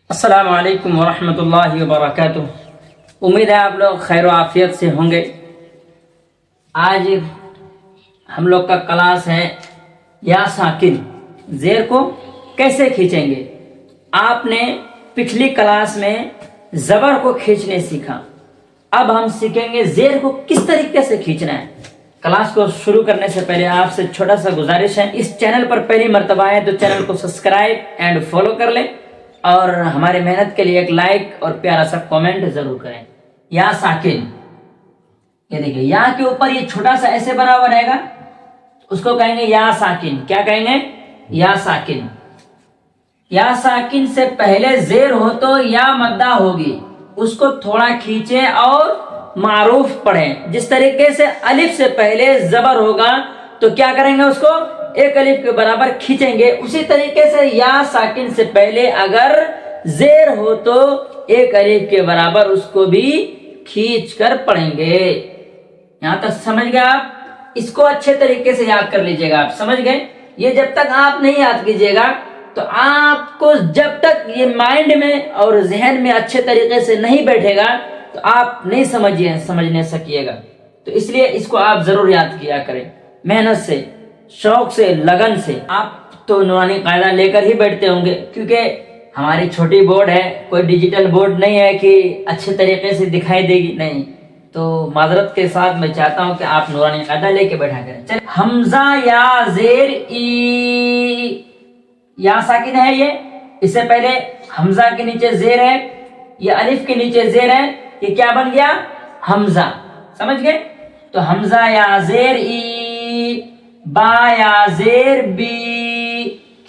السلام علیکم ورحمۃ اللہ وبرکاتہ۔ امید ہے آپ لوگ خیر و عافیت سے ہوں گے۔ آج ہم لوگ کا کلاس ہے یا ساکن، زیر کو کیسے کھینچیں گے۔ آپ نے پچھلی کلاس میں زبر کو کھینچنے سیکھا، اب ہم سیکھیں گے زیر کو کس طریقے سے کھینچنا ہے۔ کلاس کو شروع کرنے سے پہلے آپ سے چھوٹا سا گزارش ہے، اس چینل پر پہلی مرتبہ ہے تو چینل کو سبسکرائب اینڈ فالو کر لیں، اور ہماری محنت کے لیے ایک لائک اور پیارا سا کامنٹ ضرور کریں۔ یا ساکن، یہ دیکھیں یا کے اوپر یہ چھوٹا سا ایسے بنا ہوا رہے گا، اس کو کہیں گے یا ساکن۔ کیا کہیں گے؟ یا ساکن۔ یا ساکن سے پہلے زیر ہو تو یا مدہ ہوگی، اس کو تھوڑا کھینچیں اور معروف پڑھیں۔ جس طریقے سے الف سے پہلے زبر ہوگا تو کیا کریں گے؟ اس کو ایک الف کے برابر کھینچیں گے۔ اسی طریقے سے یا ساکن سے پہلے اگر زیر ہو تو ایک الف کے برابر اس کو بھی کھینچ کر پڑھیں گے۔ یہاں تک سمجھ گئے آپ؟ اس کو اچھے طریقے سے یاد کر لیجئے گا۔ آپ سمجھ گئے؟ یہ جب تک آپ نہیں یاد کیجئے گا تو آپ کو جب تک یہ مائنڈ میں اور ذہن میں اچھے طریقے سے نہیں بیٹھے گا تو آپ نہیں سمجھنے سکیے گا۔ تو اس لیے اس کو آپ ضرور یاد کیا کریں، محنت سے، شوق سے، لگن سے۔ آپ تو نورانی قاعدہ لے کر ہی بیٹھتے ہوں گے، کیونکہ ہماری چھوٹی بورڈ ہے، کوئی ڈیجیٹل بورڈ نہیں ہے کہ اچھے طریقے سے دکھائی دے گی، نہیں۔ تو معذرت کے ساتھ میں چاہتا ہوں کہ آپ نورانی قاعدہ لے کے بیٹھا کریں۔ چلیں، حمزہ یا زیر ای، یا ساکن ہے یہ، اس سے پہلے حمزہ کے نیچے زیر ہے، یہ الف کے نیچے زیر ہے، یہ کیا بن گیا؟ حمزہ۔ سمجھ گئے؟ تو حمزہ یا زیر ای، با یا زیر بی،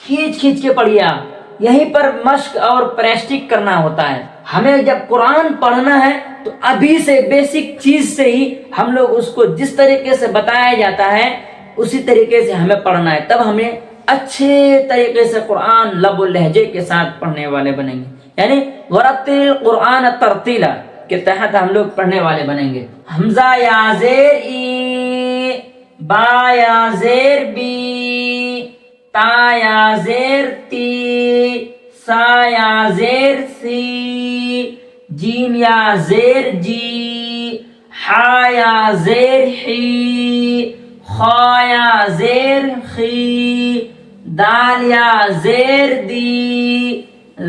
کھینچ کے پڑھیے آپ۔ یہیں پر مشق اور پریکٹس کرنا ہوتا ہے۔ ہمیں جب قرآن پڑھنا ہے تو ابھی سے بیسک چیز سے ہی ہم لوگ اس کو جس طریقے سے بتایا جاتا ہے اسی طریقے سے ہمیں پڑھنا ہے، تب ہمیں اچھے طریقے سے قرآن لب و لہجے کے ساتھ پڑھنے والے بنیں گے، یعنی ورتل قرآن ترتیلا کے تحت ہم لوگ پڑھنے والے بنیں گے۔ حمزہ یا زیر ای، با یا زیر بی، تا یا زیر تی، سا یا زیر سی، جیم یا زیر جی، حا یا زیر حی، خا یا زیر خی، دال یا زیر دی،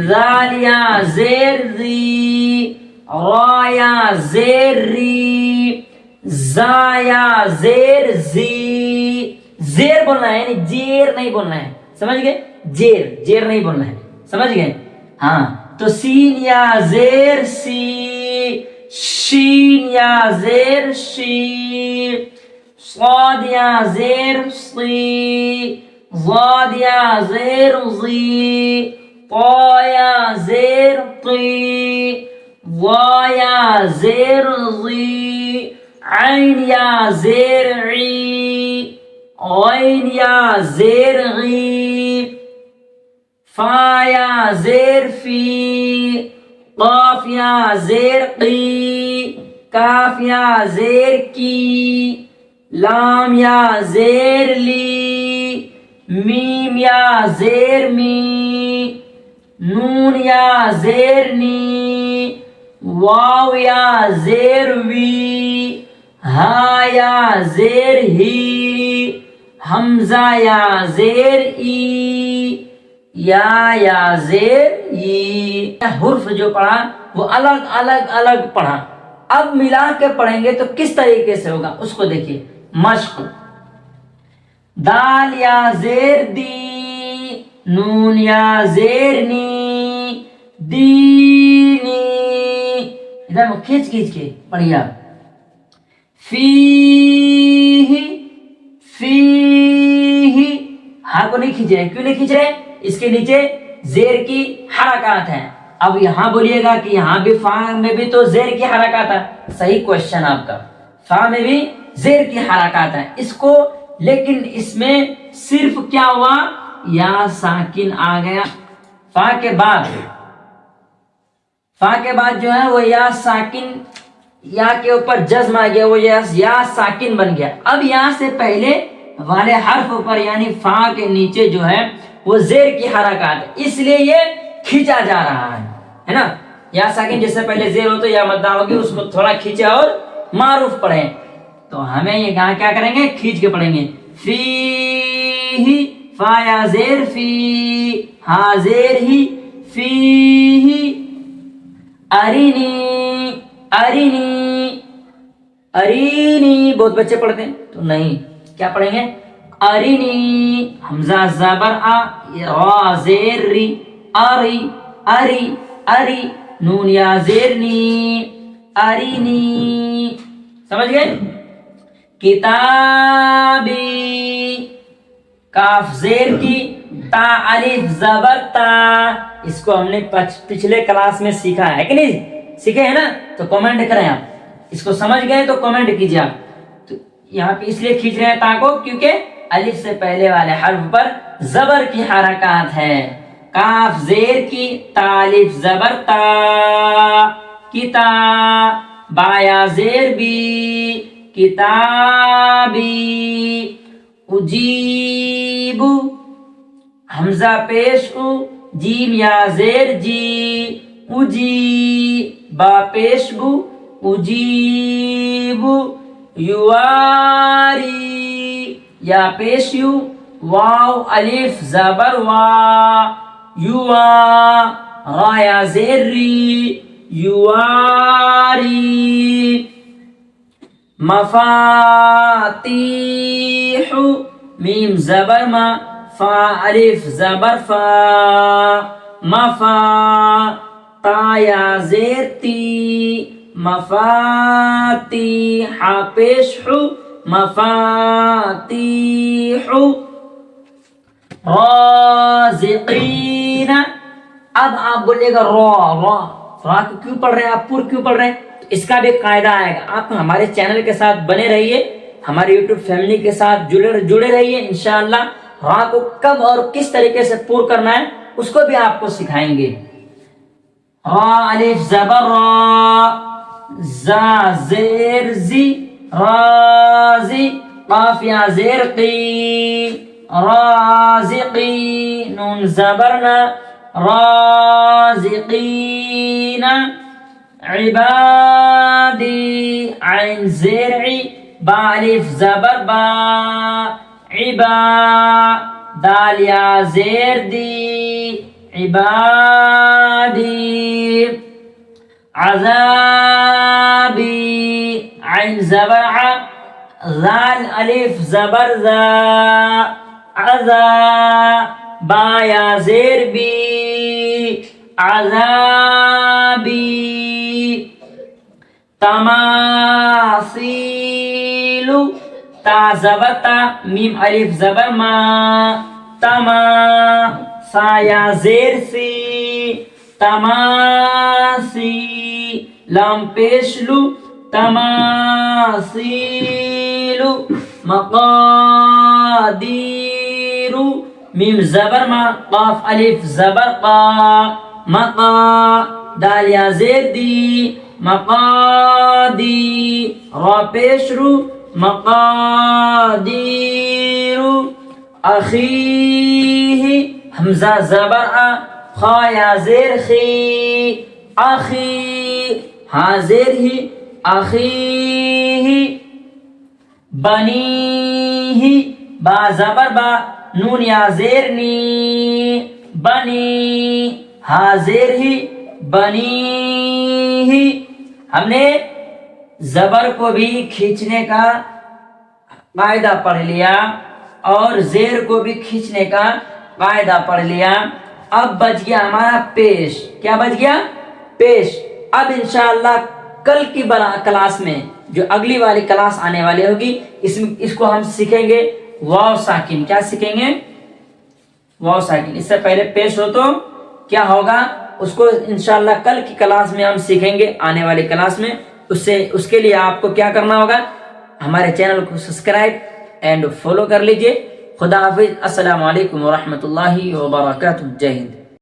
ذال یا زیر زی، را یا زیر ری، زا یا زیر زی۔ زیر بولنا ہے، یعنی جیر نہیں بولنا ہے، سمجھ گئے؟ جیر نہیں بولنا ہے، سمجھ گئے؟ ہاں، تو سین یا زیر سی، شین یا زیر شی، صاد یا زیر صی، ضاد یا زیر ضی، طا یا زیر طی، ضا یا زیر ضی، عین یا زیر عی، غین یا زیر غی، فا یا زیر فی، قاف یا زیر قی، کاف یا زیر کی، لام یا زیر لی، میم یا زیر می، نون یا زیر نی، واو یا زیر وی، ہا یا زیر ہی، حمزہ یا زیر ای، یا زیر ای۔ حرف جو پڑھا وہ الگ پڑھا، اب ملا کے پڑھیں گے تو کس طریقے سے ہوگا اس کو دیکھیے۔ مشق، دال یا زیر دی، نون یا زیر نی، دینی، ادھر کھینچ کے پڑھیے آپ۔ فیہ، ہاں کو نہیں کھینچ رہے، کیوں نہیں کھینچ رہے؟ اس کے نیچے زیر کی حرکات ہیں۔ اب یہاں بولیے گا کہ یہاں بھی فا میں بھی تو زیر کی حرکات ہے، صحیح کوشچن آپ کا، فا میں بھی زیر کی حرکات ہیں اس کو، لیکن اس میں صرف کیا ہوا؟ یا ساکن آ گیا۔ فا کے بعد جو ہے وہ یا ساکن، یا کے اوپر جزم آ گیا، وہ یا ساکن بن گیا۔ اب یہاں سے پہلے والے حرف پر یعنی فا کے نیچے جو ہے وہ زیر کی حرکات ہے، اس لیے یہ کھینچا جا رہا ہے۔ ہے نا. یا ساکن جس سے پہلے زیر ہو تو یا مدہ ہوگی اس کو تھوڑا کھینچے اور معروف پڑھیں. تو ہمیں یہ کہاں کیا کریں گے, کھینچ کے پڑھیں گے. فی ہی, فا یا زیر فی, ہا زیر ہی, فی ہی. ارینی, ارینی, ارینی. بہت بچے پڑھتے ہیں تو نہیں, کیا پڑھیں گے, ارینی. حمزہ زبر آ, را زیر ری, اری, اری, اری. نون یا زیر نی, ارینی. سمجھ گئے. کتابی, کاف زیر کی, تا الف زبر تا. اس کو ہم نے پچھلے کلاس میں سیکھا ہے کہ نہیں, سیکھے ہیں نا. تو کمنٹ کریں آپ, اس کو سمجھ گئے تو کمنٹ کیجیے آپ. تو یہاں پہ اس لیے کھینچ رہے ہیں تا کو, کیونکہ الف سے پہلے والے حرف پر زبر کی حرکات ہے. کاف زیر کی, تا الف زبر تا, کتا. با یا زیر بی, کتابی. اجیب, حمزہ پیش او, جیم یا زیر جی, اجی. با پیش بو, اجیب. یواری, یا پیش یو, واو الف زبر وا, یوا. را یا زیر ری, یواری. مفاتیح, میم زبر ما, فا الف زبر فا, مفا. تا یا زیر تی, مفاتی. حا پیش حو, مفاتیح. رازقین. اب آپ بولیے گا را کو کیوں پڑھ رہے ہیں آپ, پر کیوں پڑھ رہے ہیں. تو اس کا بھی قاعدہ آئے گا. آپ ہمارے چینل کے ساتھ بنے رہیے, ہمارے یوٹیوب فیملی کے ساتھ جڑے رہیے. انشاءاللہ را کو کب اور کس طریقے سے پور کرنا ہے اس کو بھی آپ کو سکھائیں گے. را الف زبر را, زا زیر زی, رازی. قاف یا زیر قی, رازقی. نون زبرنا, رازقین. عبادی, عین زیر عی, با الف زبر با, عبا. دال یا زیر دی, عبادی. عذابی, عین زبر ع, ذال الف زبر ذا, عذا. با یا زیر بی, عذابی. تماثیل, تا زبر تا, میم الف زبر ما, تما. سا یا زیر سی, تماسی. لام پیش لو, تماثیل. مقادیر, میم زبر ما, قاف الف زبر قا, مقا. دال یا زیر دی, مقادی. را پیش رو, مقادیر. اخیہ, حمزہ زبر آ, خا یا زیر خی, اخی. ہا زیر ہی, اخیہ. بنیہ, با زبر با, نون یا زیر نی, بنی. ہا زیر ہی, بنیہ. ہم نے زبر کو بھی کھینچنے کا قاعدہ پڑھ لیا اور زیر کو بھی کھینچنے کا قاعدہ پڑھ لیا. اب بچ گیا ہمارا پیش. کیا بچ گیا, پیش. اب انشاءاللہ کل کی کلاس میں جو اگلی والی کلاس آنے والی ہوگی اس کو ہم سیکھیں گے واو ساکن. کیا سیکھیں گے, واو ساکن. اس سے پہلے پیش ہو تو کیا ہوگا اس کو انشاءاللہ کل کی کلاس میں ہم سیکھیں گے, آنے والی کلاس میں. اس کے لیے آپ کو کیا کرنا ہوگا, ہمارے چینل کو سبسکرائب اینڈ فالو کر لیجئے. خدا حافظ. السلام علیکم ورحمۃ اللہ وبرکاتہ. جے ہند.